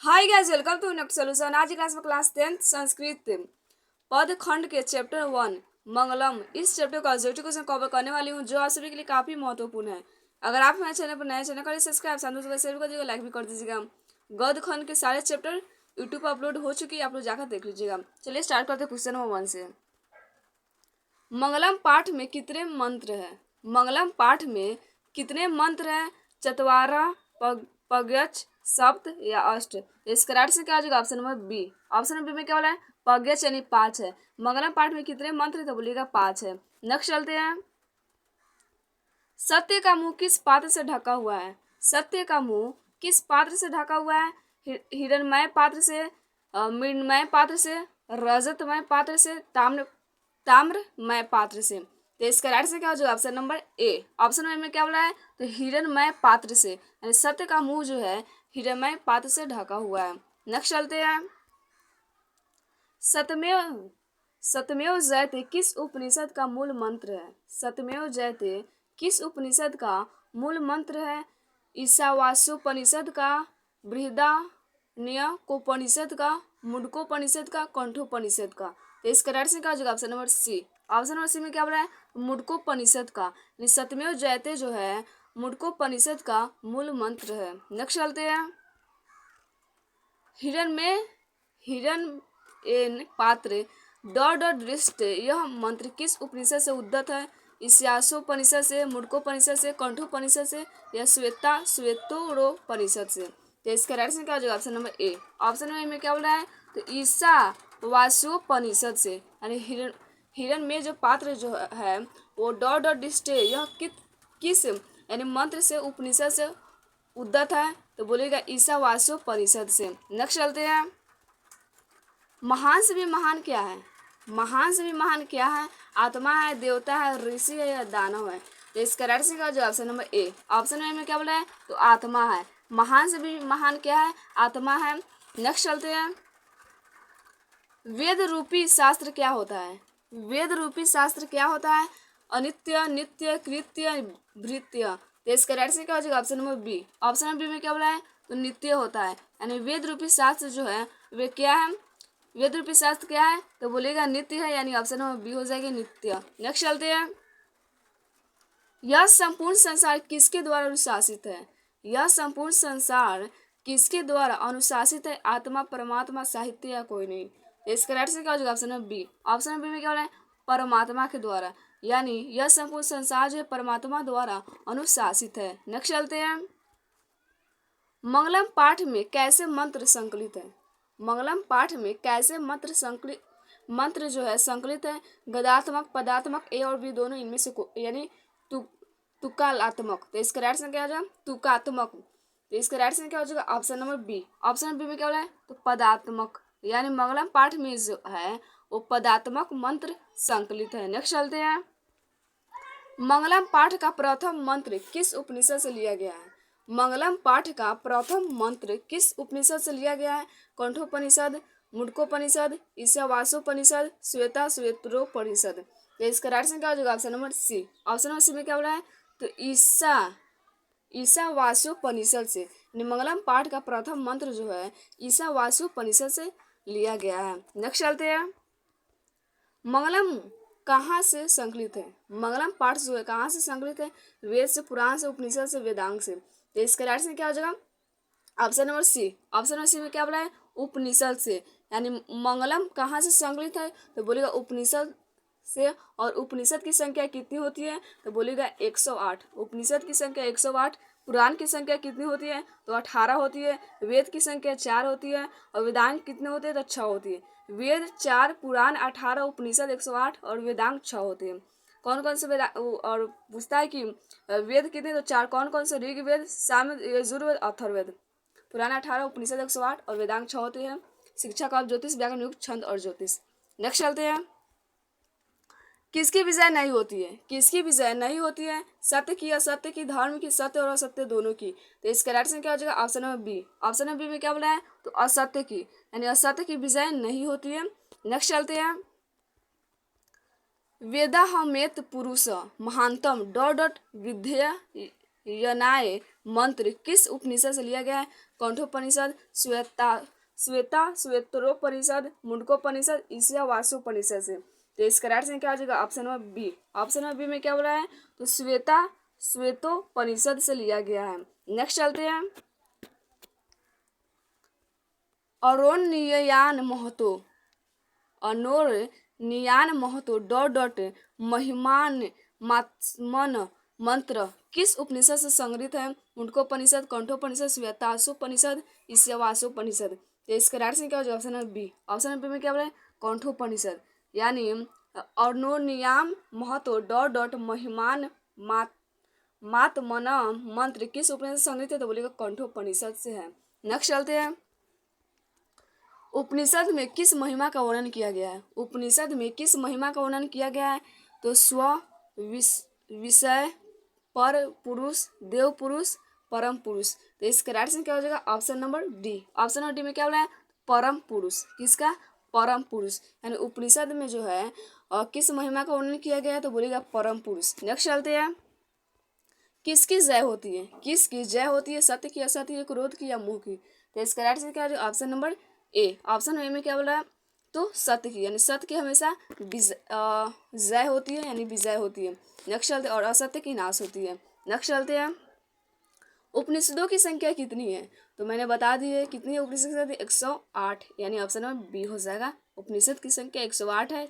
Hi guys, welcome to next solution. आज की class में क्लास 10 संस्कृत पद खंड के चैप्टर 1 मंगलम, इस चैप्टर का ऑब्जेक्टिव क्वेश्चन कवर करने वाली हूँ जो आप सभी के लिए काफी महत्वपूर्ण है। अगर आप हमारे चैनल पर नए चैनल करें सब्सक्राइब, साथ में शेयर कर दीजिएगा, लाइक भी कर दीजिएगा। गद्य खंड के सारे चैप्टर यूट्यूब पर अपलोड हो चुकी है, आप लोग जाकर देख लीजिएगा। चलिए स्टार्ट करते हैं क्वेश्चन नंबर 1 से। मंगलम पाठ में कितने मंत्र है? मंगलम पाठ में कितने मंत्र हैं? चतवारा, पगच, सप्त या अष्ट? इसका राइट से क्या हो जाएगा? Option number B. Option number B में क्या बोला है? पगच यानी 5 है। मंगलम पाठ में कितने मंत्र है? तो बोलिएगा 5 है। नेक्स्ट चलते हैं। सत्य का मुंह किस पात्र से ढका हुआ है? सत्य का मुंह किस पात्र से ढका हुआ है? हिरणमय पात्र से, मृण्मय पात्र से, रजतमय पात्र से, ताम्रमय पात्र से? तो इसका राइट से क्या हो जाएगा? Option number A. Option number में क्या बोला है? तो हिरणमय पात्र से, यानी सत्य का मुंह जो है हिरणमय पात्र से ढका हुआ है। नेक्स्ट चलते हैं। सत्यमेव सत्यमेव जयते किस उपनिषद का मूल मंत्र है? सत्यमेव जयते किस उपनिषद का मूल मंत्र है? ईशावास्योपनिषद का, बृहदारण्यकोपनिषद का, मुंडकोपनिषद का, कंठोपनिषद का? तो इसका राइट से क्या हो जाएगा? Option number C. Option number C में क्या बोला है? मुंडकोपनिषद का, यानी सत्यमेव जयते जो है मुंडकोपनिषद का मूल मंत्र है। नेक्स्ट चलते हैं। हिरण एन पात्र डॉट डॉट दृष्ट, यह मंत्र किस उपनिषद से उद्धत है? ईशावास्योपनिषद से, मुंडकोपनिषद से, कंठोपनिषद से या श्वेतोरोपनिषद से? तो इसका राइट से क्या हो जाएगा? Option number A. Option number A में क्या बोल रहा है? तो ईशावास्योपनिषद से, यानी हिरण में जो पात्र जो है वो डॉट डॉट दृष्ट, यह किस यानी मंत्र से, उपनिषद से उद्धत है? तो बोलेगा ईशावास्योपनिषद से। नेक्स्ट चलते हैं। महान से भी महान क्या है? महान से भी महान क्या है? आत्मा है, देवता है, ऋषि है या दानव है? तो इसका राइट से क्या हो जाएगा? Option number A. Option number में क्या बोला है? तो आत्मा है। महान से भी महान क्या है? आत्मा है। नेक्स्ट चलते हैं। वेद रूपी शास्त्र क्या होता है? वेद रूपी शास्त्र क्या होता है? अनित्य, नित्य, कृत्य, भृत्य? तो इसका राइट से क्या हो जाएगा? Option number B. Option number B में क्या बोला है? तो नित्य होता है, यानी वेद रूपी शास्त्र जो है वे क्या है? वेद रूपी शास्त्र क्या है? तो बोलेगा नित्य है, यानी ऑप्शन नंबर बी हो जाएगा नित्य। नेक्स्ट चलते हैं। यह संपूर्ण संसार किसके द्वारा अनुशासित है? यह संपूर्ण संसार किसके द्वारा अनुशासित है? आत्मा, परमात्मा, साहित्य या कोई नहीं? इसका राइट से क्या हो जाएगा? Option number B. Option number B में क्या हो रहा है? परमात्मा के द्वारा, यानी यह संपूर्ण संसार जो है परमात्मा द्वारा अनुशासित है। नेक्स्ट चलते हैं। मंगलम पाठ में कैसे मंत्र संकलित है? मंगलम पाठ में कैसे मंत्र जो है संकलित है? गदात्मक, पदात्मक, ए और बी दोनों इनमें से यानी तुकालात्मक? तो इसका राइट से क्या हो जाएगा? तुकात्मक। तो इसका राइट से क्या हो जाएगा? Option number B. Option number B में क्या हो रहा है? तो पदात्मक, यानी मंगलम पाठ में जो है वो पदात्मक मंत्र संकलित है। नेक्स्ट चलते हैं। मंगलम पाठ का प्रथम मंत्र किस उपनिषद से लिया गया है? मंगलम पाठ का प्रथम मंत्र किस उपनिषद से लिया गया है? कंठोपनिषद, मुंडकोपनिषद, ईशावास्योपनिषद, श्वेतोरोपनिषद? तो इसका राइट से क्या हो जाएगा? Option number C. Option number C में क्या बोला है? तो ईशावास्योपनिषद से, यानी मंगलम पाठ का प्रथम मंत्र जो है ईशावास्योपनिषद से लिया गया है। नेक्स्ट चलते हैं। मंगलम कहाँ से संकलित है? मंगलम पाठ जो है कहाँ से संकलित है? वेद से, पुराण से, उपनिषद से, वेदांग से? तो इसका राइट से क्या हो जाएगा? Option number C. Option number C में क्या बोला है? उपनिषद से, यानी मंगलम कहाँ से संकलित है? तो बोलेगा उपनिषद से। और उपनिषद की संख्या कितनी होती है? तो बोलेगा 108। उपनिषद की संख्या 108। पुराण की संख्या कितनी होती है? तो 18 होती है। वेद की संख्या 4 होती है और वेदांग कितने होते हैं? तो 6 होती है। वेद 4, पुराण 18, उपनिषद 108 और वेदांग 6 होते हैं। कौन कौन से वेद? और पूछता है कि वेद कितने? तो 4। कौन कौन से? ऋग्वेद, सामवेद, यजुर्वेद, अथर्ववेद। पुराण 18, उपनिषद 108 और वेदांग 6 होते हैं। शिक्षा का ज्योतिष, व्याकरण, युक्त, छंद और ज्योतिष। नेक्स्ट चलते हैं। किसकी विजय नहीं होती है? किसकी विजय नहीं होती है? सत्य की, असत्य की, धर्म की, सत्य और असत्य दोनों की? तो इसका राइट से क्या हो जाएगा? Option number B. Option number B में क्या बोला है? तो असत्य की, यानी असत्य की विजय नहीं होती है। नेक्स्ट चलते हैं। वेदा हमेत पुरुष महानतम डॉट डॉट विद्या यनाय मंत्र किस उपनिषद से लिया गया है? कठोपनिषद, श्वेतरोपनिषद, मुंडकोपनिषद, ईशावास्योपनिषद से। तो इसका राइट आंसर क्या हो जाएगा? Option number B. Option number B में क्या बोला है? तो श्वेतोपनिषद से लिया गया है। नेक्स्ट चलते हैं। अरोन्नयान महतो महिमान मात्मन मंत्र किस उपनिषद से संग्रहित है? मुंडकोपनिषद, कठोपनिषद, श्वेतासोपनिषद, ईशावास्योपनिषद। तो इसका राइट आंसर क्या हो जाएगा? Option number B. Option number B में क्या बोला है? कठोपनिषद। यानी अरोन्नयान महतो महिमान मात्मन मंत्र किस उपनिषद से संग्रहित है? तो बोलेगा कठोपनिषद से है। नेक्स्ट चलते हैं। उपनिषद में किस महिमा का वर्णन किया गया है? उपनिषद में किस महिमा का वर्णन किया गया है? तो विषय, पर पुरुष, देव पुरुष, परम पुरुष। तो इसका राइट आंसर क्या हो जाएगा? Option number D. Option number D में क्या बोला है? परम पुरुष। किसका? परम पुरुष। यानी उपनिषद में जो है किस महिमा का वर्णन किया गया है? तो बोलेगा परम पुरुष। नेक्स्ट चलते हैं। किसकी जय होती है? किसकी जय होती है? सत्य की, असत्य की, क्रोध की या मोह की? तो इसका राइट आंसर क्या हो जाएगा? Option number A. Option A में क्या बोला है? तो सत्य की, यानी सत्य की हमेशा जय होती है, यानी विजय होती है। नेक्स्ट चलते हैं। और असत्य की नाश होती है। नेक्स्ट चलते हैं। उपनिषदों की संख्या कितनी है? तो मैंने बता दी है कितनी है उपनिषद? 108, यानी ऑप्शन नंबर बी हो जाएगा। उपनिषद की संख्या 108 है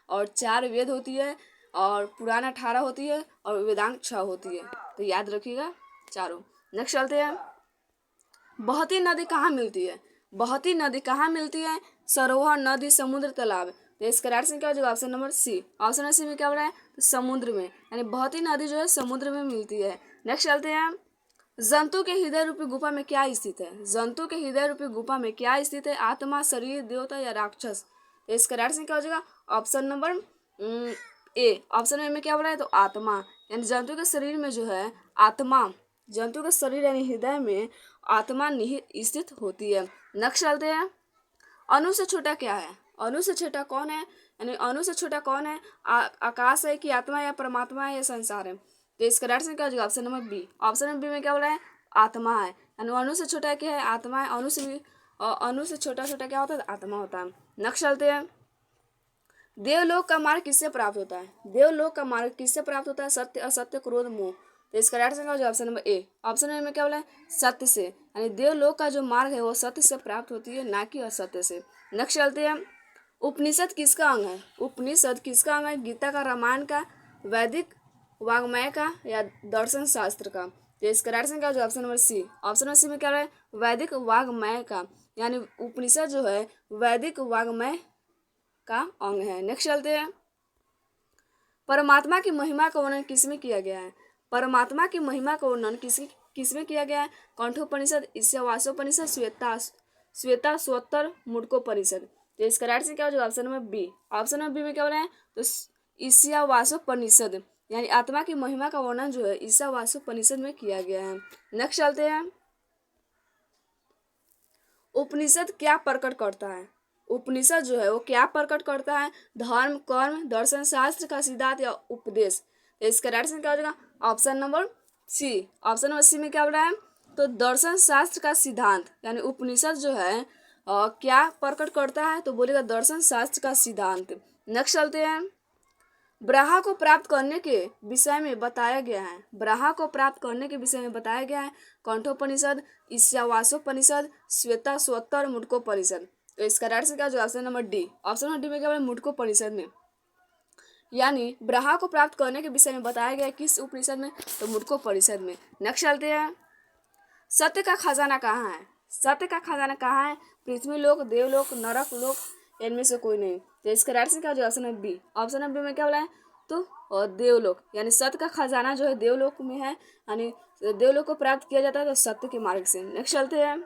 और 4 वेद होती है और पुराण 18 होती है और वेदांग 6 होती है। तो याद रखिएगा चारों। नेक्स्ट चलते हैं। बहती नदी कहाँ मिलती है? बहती नदी कहाँ मिलती है? सरोवर, नदी, समुद्र, तालाब। तो इसका राइट आंसर क्या हो जाएगा? Option number C. Option number C में क्या हो रहा है? तो समुद्र में, यानी बहती नदी जो है समुद्र में मिलती है। नेक्स्ट चलते हैं। जंतु के हृदय रूपी गुफा में क्या स्थित है? जंतु के हृदय रूपी गुफा में क्या स्थित है? आत्मा, शरीर, देवता या राक्षस? तो इसका राइट आंसर क्या हो जाएगा? Option number A. Option A में क्या बोला है? तो आत्मा, यानी जंतु के शरीर में जो है आत्मा, जंतु के शरीर यानी हृदय में आत्मा निहित स्थित होती है। नेक्स्ट चलते हैं। अणु से छोटा क्या है? अणु से छोटा कौन है? यानी अणु से छोटा कौन है? आकाश है कि आत्मा या परमात्मा है या संसार है? तो इसका राइट आंसर क्या हो जाएगा? Option number B. Option number B में क्या बोला है? आत्मा है। यानी अणु से छोटा क्या है? आत्मा है। अणु से भी अणु से छोटा छोटा क्या होता है? आत्मा होता है। नेक्स्ट चलते हैं। देवलोक का मार्ग किससे प्राप्त होता है? देवलोक का मार्ग किससे प्राप्त होता है? सत्य, असत्य, क्रोध, मोह। तो इसका राइट आंसर क्या हो जाएगा? Option number A. Option number में क्या बोला है? सत्य से, यानी देवलोक का जो मार्ग है वो सत्य से प्राप्त होती है, ना कि असत्य से। नेक्स्ट चलते हैं। उपनिषद किसका अंग है? उपनिषद किसका अंग है? गीता का, रामायण का, वैदिक वाग्मय का या दर्शन शास्त्र का? तो इसका राइट आंसर क्या हो जाएगा? Option number C. Option number C में क्या है? वैदिक वाग्मय का, यानी उपनिषद जो है वैदिक वाग्मय का अंग है। नेक्स्ट चलते हैं। परमात्मा की महिमा का वर्णन किसमें किया गया है? परमात्मा की महिमा का वर्णन किसमें किया गया है? कठोपनिषद, ईशावास्योपनिषद, श्वेताश्वतर, मुंडकोपनिषद। तो इसका राइट आंसर क्या हो जाएगा? Option number B. Option number B में क्या बोला है? तो ईशावास्योपनिषद, यानी आत्मा की महिमा का वर्णन जो है ईशावास्योपनिषद में किया गया है। नेक्स्ट चलते हैं। उपनिषद क्या प्रकट करता है? उपनिषद जो है वो क्या प्रकट करता है? धर्म, कर्म, दर्शन शास्त्र का सिद्धांत या उपदेश? तो इसका राइट आंसर क्या हो जाएगा? Option number C. Option number C में क्या बोला है? तो दर्शन शास्त्र का सिद्धांत, यानी उपनिषद जो है क्या प्रकट करता है? तो बोलेगा दर्शन शास्त्र का सिद्धांत। नेक्स्ट चलते हैं। ब्रह्मा को प्राप्त करने के विषय में बताया गया है। ब्रह्मा को प्राप्त करने के विषय में बताया गया है कठोपनिषद, ईशावास्योपनिषद, श्वेताश्वतर, मुंडकोपनिषद। तो इसका राइट आंसर क्या हो जाएगा? Option number D. Option number D में क्या बोला? मुंडकोपनिषद में, यानी ब्रह्मा को प्राप्त करने के विषय में बताया गया है किस उपनिषद में? तो मुंडकोपनिषद में। नेक्स्ट चलते हैं। सत्य का खजाना कहाँ है? सत्य का खजाना कहाँ है? पृथ्वी लोक, देवलोक, नरक लोक, इनमें से कोई नहीं। तो इसका राइट आंसर क्या हो जाएगा? Option number B. Option number B में क्या बोला है? तो देवलोक, यानी सत्य का खजाना जो है देवलोक में है, यानी देवलोक को प्राप्त किया जाता है तो सत्य के मार्ग से। नेक्स्ट चलते हैं।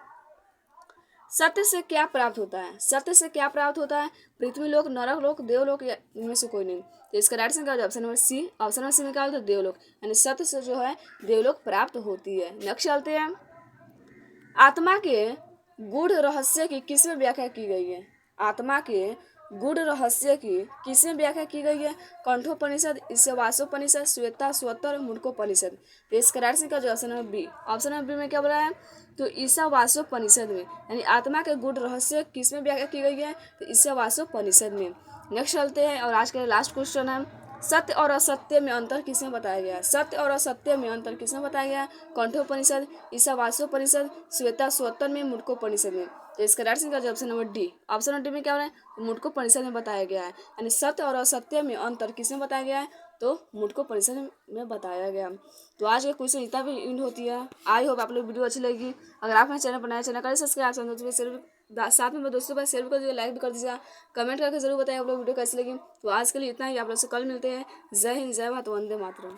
सत्य से क्या प्राप्त होता है? सत्य से क्या प्राप्त होता है? पृथ्वी लोक, नरक लोक, देवलोक या इनमें से कोई नहीं। तो इसका राइट आंसर क्या हो जाएगा? Option number C. Option number C में क्या होता है? देवलोक, यानी सत्य से जो है देवलोक प्राप्त होती है। नेक्स्ट चलते हैं। आत्मा के गूढ़ रहस्य की किसमें व्याख्या की गई है? आत्मा के गूढ़ रहस्य की किसमें व्याख्या की गई है? कंठोपनिषद, ईशावास्योपनिषद, श्वेता स्वतर, मुंडकोपनिषद। तो इसका राइट आंसर का जो option number B. Option number B में क्या बोला है? तो ईशावास्योपनिषद में, यानी आत्मा के गूढ़ रहस्य किसमें व्याख्या की गई है? तो ईशावास्योपनिषद में। नेक्स्ट चलते हैं और आज के लास्ट क्वेश्चन है, सत्य और असत्य में अंतर किसमें बताया गया है? सत्य और असत्य में अंतर किसमें बताया गया है? कंठोपनिषद, ईशावास्योपनिषद, श्वेता स्वतर में, मुंडकोपनिषद में। तो इसका राइट आंसर का option number D. Option number D में क्या हो रहा है? मुंडकोपनिषद में बताया गया है, यानी सत्य और असत्य में अंतर किसमें बताया गया है? तो मुंडकोपनिषद में बताया गया। तो आज के क्वेश्चन इतना भी एंड होती है। आई होप आप लोग वीडियो अच्छी लगेगी। अगर आप मेरे चैनल पर नए चैनल करें सब्सक्राइब, साथ में दोस्तों पर शेयर कर दीजिए, लाइक भी कर दीजिएगा, कमेंट करके जरूर बताइए आप लोग वीडियो कैसी लगी। तो आज के लिए इतना ही, आप लोग से कल मिलते हैं। जय हिंद, जय भारत, वंदे मातरम।